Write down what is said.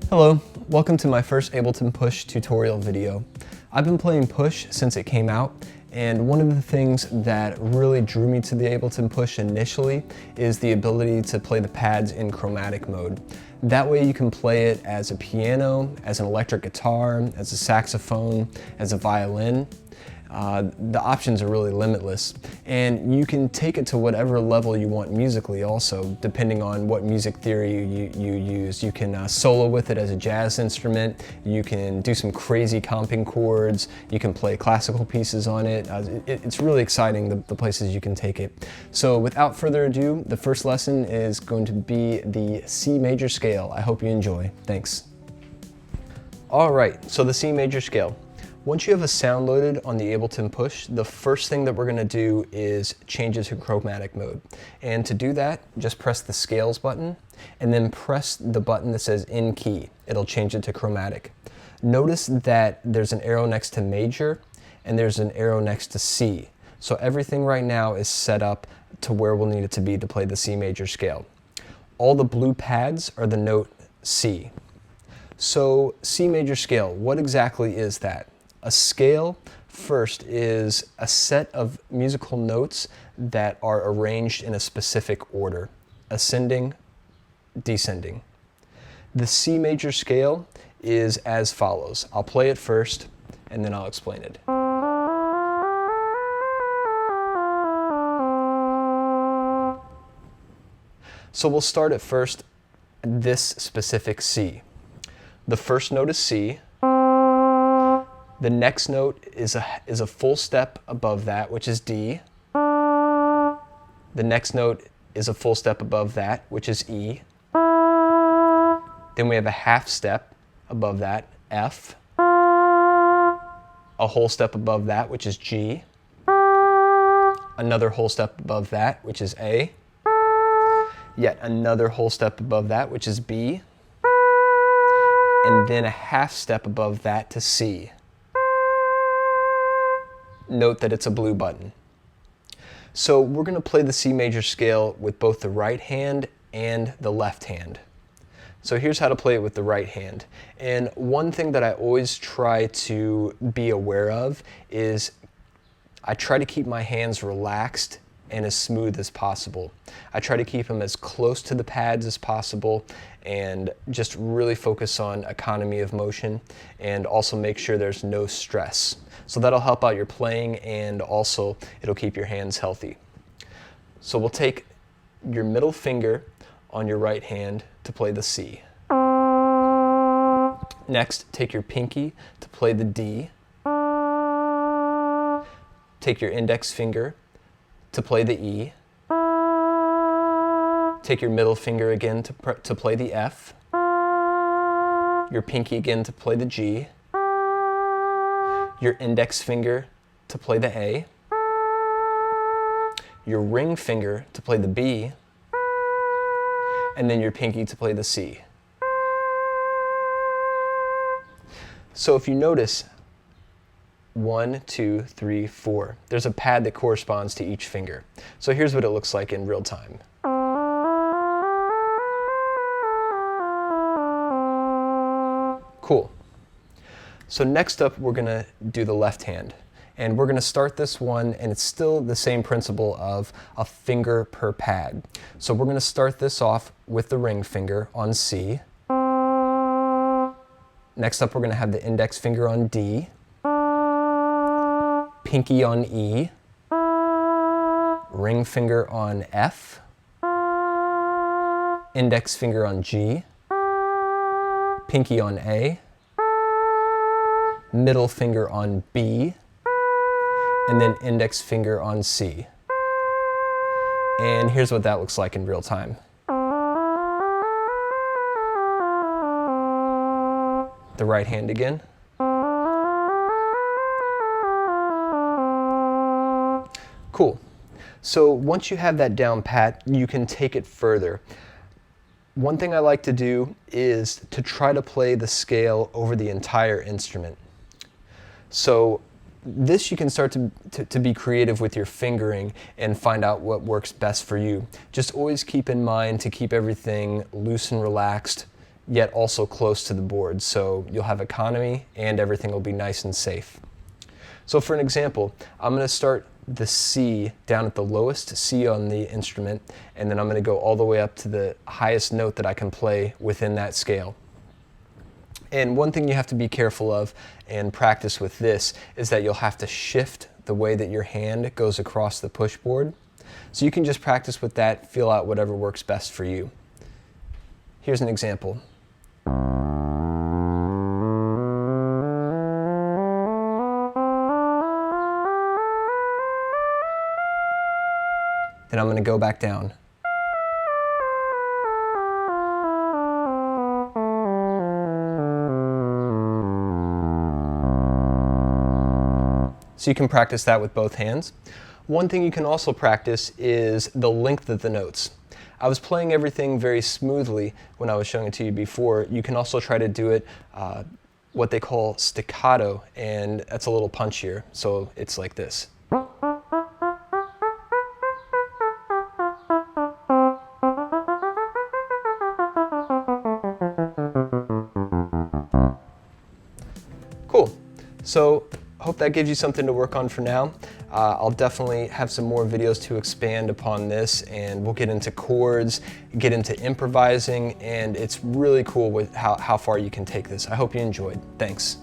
Hello, welcome to my first Ableton Push tutorial video. I've been playing Push since it came out, and one of the things that really drew me to the Ableton Push initially is the ability to play the pads in chromatic mode. That way you can play it as a piano, as an electric guitar, as a saxophone, as a violin. The options are really limitless, and you can take it to whatever level you want musically also, depending on what music theory you use. You can solo with it as a jazz instrument, you can do some crazy comping chords, you can play classical pieces on it. It's really exciting, the places you can take it. So without further ado, the first lesson is going to be the C major scale. I hope you enjoy. Thanks. All right, so the C major scale. Once you have a sound loaded on the Ableton Push, the first thing that we're going to do is change it to chromatic mode. And to do that, just press the scales button and then press the button that says in key. It'll change it to chromatic. Notice that there's an arrow next to major and there's an arrow next to C. So everything right now is set up to where we'll need it to be to play the C major scale. All the blue pads are the note C. So C major scale, what exactly is that? A scale, first, is a set of musical notes that are arranged in a specific order, ascending, descending. The C major scale is as follows. I'll play it first, and then I'll explain it. So we'll start at first, this specific C. The first note is C. The next note is a full step above that, which is D. The next note is a full step above that, which is E. Then we have a half step above that, F. A whole step above that, which is G. Another whole step above that, which is A. Yet another whole step above that, which is B. And then a half step above that to C. Note that it's a blue button. So we're going to play the C major scale with both the right hand and the left hand. So here's how to play it with the right hand. And one thing that I always try to be aware of is I try to keep my hands relaxed and as smooth as possible. I try to keep them as close to the pads as possible and just really focus on economy of motion and also make sure there's no stress. So that'll help out your playing and also it'll keep your hands healthy. So we'll take your middle finger on your right hand to play the C. Next, take your pinky to play the D. Take your index finger to play the E. Take your middle finger again to play the F. Your pinky again to play the G. Your index finger to play the A. Your ring finger to play the B. And then your pinky to play the C. So if you notice, 1, 2, 3, 4. There's a pad that corresponds to each finger. So here's what it looks like in real time. Cool. So next up, we're going to do the left hand. And we're going to start this one, and it's still the same principle of a finger per pad. So we're going to start this off with the ring finger on C. Next up, we're going to have the index finger on D. Pinky on E, ring finger on F, index finger on G, pinky on A, middle finger on B, and then index finger on C. And here's what that looks like in real time. The right hand again. Cool. So once you have that down pat, you can take it further. One thing I like to do is to try to play the scale over the entire instrument. So this you can start to be creative with your fingering and find out what works best for you. Just always keep in mind to keep everything loose and relaxed yet also close to the board. So you'll have economy and everything will be nice and safe. So for an example, I'm going to start the C down at the lowest C on the instrument, and then I'm going to go all the way up to the highest note that I can play within that scale. And one thing you have to be careful of and practice with this is that you'll have to shift the way that your hand goes across the push board. So you can just practice with that, feel out whatever works best for you. Here's an example. Then I'm going to go back down. So you can practice that with both hands. One thing you can also practice is the length of the notes. I was playing everything very smoothly when I was showing it to you before. You can also try to do it what they call staccato, and that's a little punchier. So it's like this. Cool. So hope that gives you something to work on for now. I'll definitely have some more videos to expand upon this, and we'll get into chords, get into improvising, and it's really cool with how far you can take this. I hope you enjoyed. Thanks.